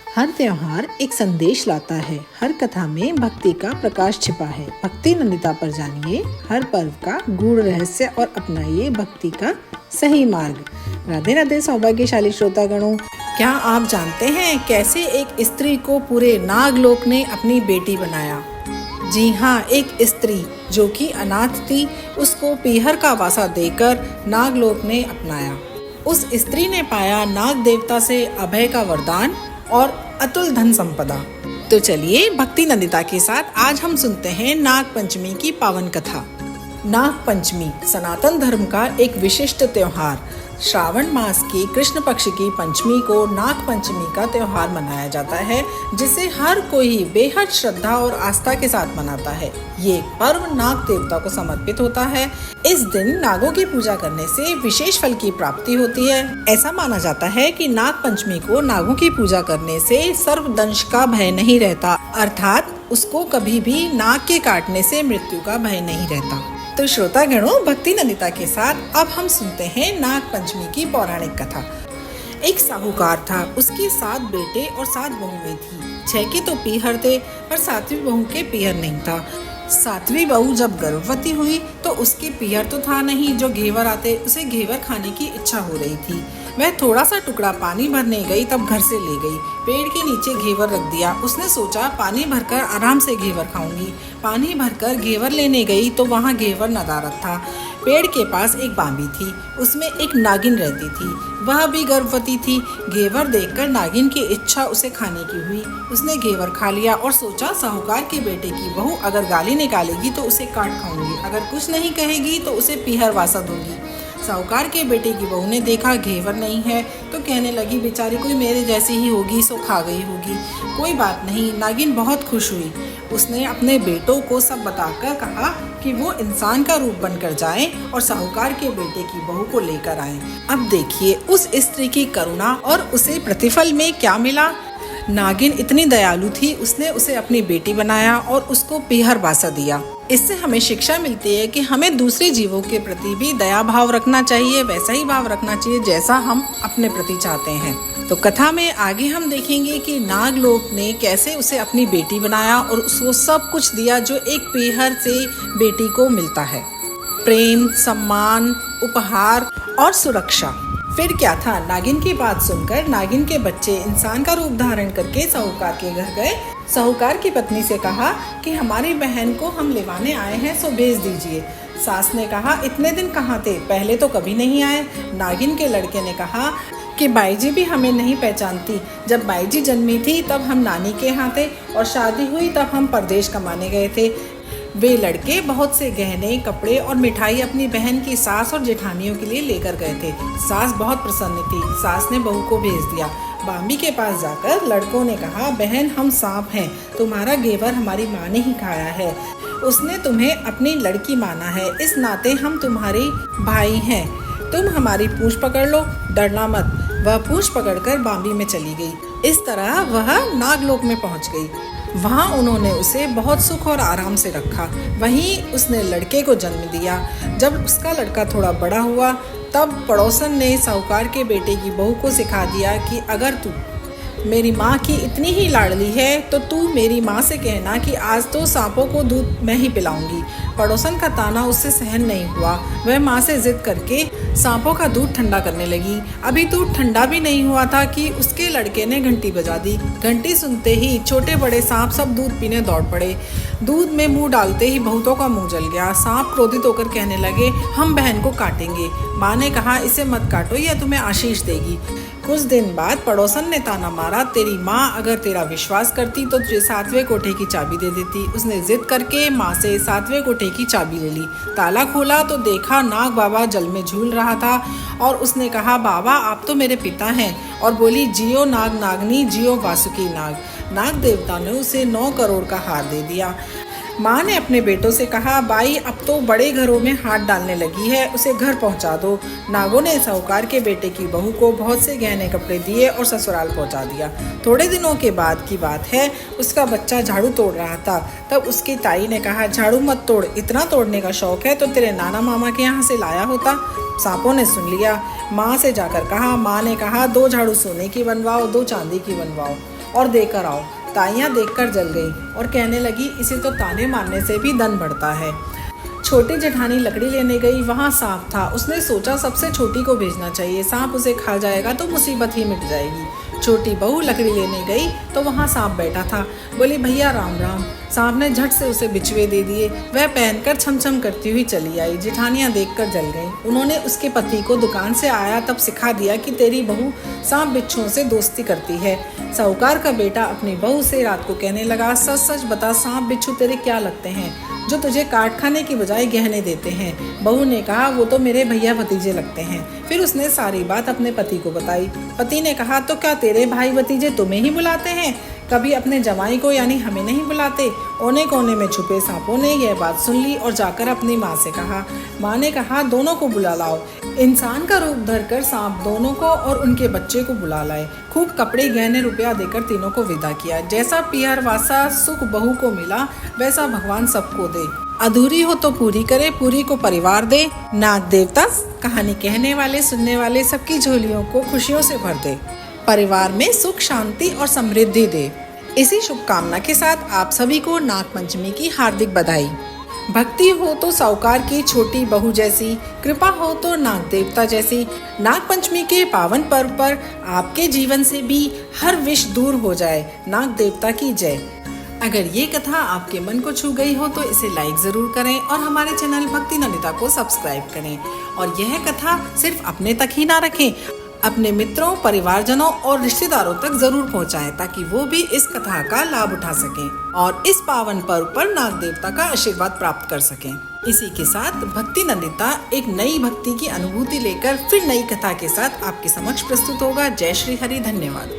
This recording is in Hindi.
हर त्योहार एक संदेश लाता है। हर कथा में भक्ति का प्रकाश छिपा है। भक्ति नंदिता पर जानिए हर पर्व का गूढ़ रहस्य और अपनाइए भक्ति का सही मार्ग। राधे राधे सौभाग्यशाली श्रोतागणों, क्या आप जानते हैं कैसे एक स्त्री को पूरे नागलोक ने अपनी बेटी बनाया? जी हाँ, एक स्त्री जो कि अनाथ थी, उसको पीहर का वासा देकर नागलोक ने अपनाया। उस स्त्री ने पाया नाग देवता से अभय का वरदान और अतुल धन संपदा। तो चलिए भक्ति नंदिता के साथ आज हम सुनते हैं नाग पंचमी की पावन कथा। नाग पंचमी सनातन धर्म का एक विशिष्ट त्योहार। श्रावण मास की कृष्ण पक्ष की पंचमी को नाग पंचमी का त्योहार मनाया जाता है, जिसे हर कोई बेहद श्रद्धा और आस्था के साथ मनाता है। ये पर्व नाग देवता को समर्पित होता है। इस दिन नागों की पूजा करने से विशेष फल की प्राप्ति होती है। ऐसा माना जाता है कि नाग पंचमी को नागों की पूजा करने से सर्पदंश का भय नहीं रहता, अर्थात उसको कभी भी नाग के काटने से मृत्यु का भय नहीं रहता। तो श्रोतागणों, भक्ति नंदिता के साथ अब हम सुनते हैं नाग पंचमी की पौराणिक कथा। एक साहूकार था, उसके 7 बेटे और 7 बहुएं थी। 6 के तो पीहर थे, पर 7वीं बहू के पीहर नहीं था। 7वीं बहू जब गर्भवती हुई तो उसके पीहर तो था नहीं, जो घेवर आते, उसे घेवर खाने की इच्छा हो रही थी। वह थोड़ा सा टुकड़ा पानी भरने गई, तब घर से ले गई, पेड़ के नीचे घेवर रख दिया। उसने सोचा पानी भरकर आराम से घेवर खाऊंगी। पानी भरकर घेवर लेने गई तो वहाँ घेवर नदारद था। पेड़ के पास एक बांबी थी, उसमें एक नागिन रहती थी, वह भी गर्भवती थी। घेवर देखकर नागिन की इच्छा उसे खाने की हुई। उसने घेवर खा लिया और सोचा साहूकार के बेटे की बहू अगर गाली निकालेगी तो उसे काट खाऊंगी, अगर कुछ नहीं कहेगी तो उसे पीहर वासा दूंगी। साहूकार के बेटे की बहू ने देखा घेवर नहीं है तो कहने लगी, बेचारी कोई मेरे जैसी ही होगी, सो खा गई होगी। कोई बात नहीं। नागिन बहुत खुश हुई। उसने अपने बेटों को सब बताकर कहा कि वो इंसान का रूप बनकर जाएं और साहूकार के बेटे की बहू को लेकर आएं। अब देखिए उस स्त्री की करुणा और उसे प्रतिफल में क्या मिला। नागिन इतनी दयालु थी, उसने उसे अपनी बेटी बनाया और उसको पीहर वासा दिया। इससे हमें शिक्षा मिलती है कि हमें दूसरे जीवों के प्रति भी दया भाव रखना चाहिए, वैसा ही भाव रखना चाहिए जैसा हम अपने प्रति चाहते हैं। तो कथा में आगे हम देखेंगे कि नागलोक ने कैसे उसे अपनी बेटी बनाया और उसको सब कुछ दिया जो एक पीहर से बेटी को मिलता है, प्रेम, सम्मान, उपहार और सुरक्षा। फिर क्या था, नागिन की बात सुनकर नागिन के बच्चे इंसान का रूप धारण करके साहूकार के घर गए। साहूकार की पत्नी से कहा कि हमारी बहन को हम लेवाने आए हैं, सो भेज दीजिए। सास ने कहा, इतने दिन कहाँ थे, पहले तो कभी नहीं आए। नागिन के लड़के ने कहा कि बाई जी भी हमें नहीं पहचानती। जब बाई जी जन्मी थी तब हम नानी के यहाँ थे और शादी हुई तब हम परदेश कमाने गए थे। वे लड़के बहुत से गहने, कपड़े और मिठाई अपनी बहन की सास और जेठानियों के लिए लेकर गए थे। सास बहुत प्रसन्न थी। सास ने बहू को भेज दिया। बांबी के पास जाकर लड़कों ने कहा, बहन हम सांप हैं, तुम्हारा घेवर हमारी माँ ने ही खाया है, उसने तुम्हें अपनी लड़की माना है, इस नाते हम तुम्हारे भाई हैं, तुम हमारी पूंछ पकड़ लो, डरना मत। वह पूंछ पकड़कर बांबी में चली गई। इस तरह वह नागलोक में पहुंच गई। वहाँ उन्होंने उसे बहुत सुख और आराम से रखा। वहीं उसने लड़के को जन्म दिया। जब उसका लड़का थोड़ा बड़ा हुआ तब पड़ोसन ने साहूकार के बेटे की बहू को सिखा दिया कि अगर तू मेरी माँ की इतनी ही लाडली है तो तू मेरी माँ से कहना कि आज तो सांपों को दूध मैं ही पिलाऊंगी। पड़ोसन का ताना उससे सहन नहीं हुआ। वह माँ से जिद करके सांपों का दूध ठंडा करने लगी। अभी दूध ठंडा भी नहीं हुआ था कि उसके लड़के ने घंटी बजा दी। घंटी सुनते ही छोटे बड़े सांप सब दूध पीने दौड़ पड़े। दूध में मुंह डालते ही बहुतों का मुंह जल गया। सांप क्रोधित होकर कहने लगे, हम बहन को काटेंगे। माँ ने कहा, इसे मत काटो, यह तुम्हें आशीष देगी। कुछ दिन बाद पड़ोसन ने ताना मारा, तेरी माँ अगर तेरा विश्वास करती तो तुझे 7वें कोठे की चाबी दे देती। उसने जिद करके माँ से 7वें कोठे की चाबी ले ली। ताला खोला तो देखा नाग बाबा जल में झूल रहा था और उसने कहा, बाबा आप तो मेरे पिता हैं। और बोली, जियो नाग नागनी, जियो वासुकी नाग। नाग देवता ने उसे 9 करोड़ का हार दे दिया। माँ ने अपने बेटों से कहा, बाई अब तो बड़े घरों में हाथ डालने लगी है, उसे घर पहुँचा दो। नागों ने साहूकार के बेटे की बहू को बहुत से गहने कपड़े दिए और ससुराल पहुँचा दिया। थोड़े दिनों के बाद की बात है, उसका बच्चा झाड़ू तोड़ रहा था। तब उसकी ताई ने कहा, झाड़ू मत तोड़, इतना तोड़ने का शौक है तो तेरे नाना मामा के यहाँ से लाया होता। सांपों ने सुन लिया। माँ से जाकर कहा। माँ ने कहा, 2 झाड़ू सोने की बनवाओ, 2 चांदी की बनवाओ। और देकर आओ। ताइयाँ देखकर जल गई और कहने लगी, इसे तो ताने मारने से भी धन बढ़ता है। छोटी जेठानी लकड़ी लेने गई, वहाँ सांप था। उसने सोचा सबसे छोटी को भेजना चाहिए, सांप उसे खा जाएगा तो मुसीबत ही मिट जाएगी। छोटी बहू लकड़ी लेने गई तो वहाँ सांप बैठा था। बोली, भैया राम राम। सांप ने झट से उसे बिछुए दे दिए। वह पहनकर छमछम करती हुई चली आई। जेठानियाँ देखकर जल गईं। उन्होंने उसके पति को दुकान से आया तब सिखा दिया कि तेरी बहू सांप बिच्छुओं से दोस्ती करती है। साहूकार का बेटा अपनी बहू से रात को कहने लगा, सच सच बता, सांप बिच्छू तेरे क्या लगते हैं जो तुझे काट खाने की बजाय गहने देते हैं? बहू ने कहा, वो तो मेरे भैया भतीजे लगते हैं। फिर उसने सारी बात अपने पति को बताई। पति ने कहा, तो क्या तेरे भाई भतीजे तुम्हें ही बुलाते हैं, कभी अपने जमाई को यानी हमें नहीं बुलाते? ओने कोने में छुपे सांपों ने यह बात सुन ली और जाकर अपनी माँ से कहा। माँ ने कहा, दोनों को बुला लाओ। इंसान का रूप धरकर सांप दोनों को और उनके बच्चे को बुला लाए। खूब कपड़े गहने रुपया देकर तीनों को विदा किया। जैसा पियर वासा सुख बहू को मिला वैसा भगवान सबको दे। अधूरी हो तो पूरी करे, पूरी को परिवार दे। नाग देवता कहानी कहने वाले सुनने वाले सबकी झोलियों को खुशियों से भर दे, परिवार में सुख शांति और समृद्धि दे। इसी शुभकामना के साथ आप सभी को नाग पंचमी की हार्दिक बधाई। भक्ति हो तो साहूकार की छोटी बहू जैसी, कृपा हो तो नाग देवता जैसी। नाग पंचमी के पावन पर्व पर आपके जीवन से भी हर विष दूर हो जाए। नाग देवता की जय। अगर ये कथा आपके मन को छू गई हो तो इसे लाइक जरूर करें और हमारे चैनल भक्ति नंदिता को सब्सक्राइब करें। और यह कथा सिर्फ अपने तक ही ना रखें, अपने मित्रों, परिवारजनों और रिश्तेदारों तक जरूर पहुंचाएं ताकि वो भी इस कथा का लाभ उठा सकें और इस पावन पर्व पर नाग देवता का आशीर्वाद प्राप्त कर सकें। इसी के साथ भक्ति नंदिता एक नई भक्ति की अनुभूति लेकर फिर नई कथा के साथ आपके समक्ष प्रस्तुत होगा। जय श्री हरि। धन्यवाद।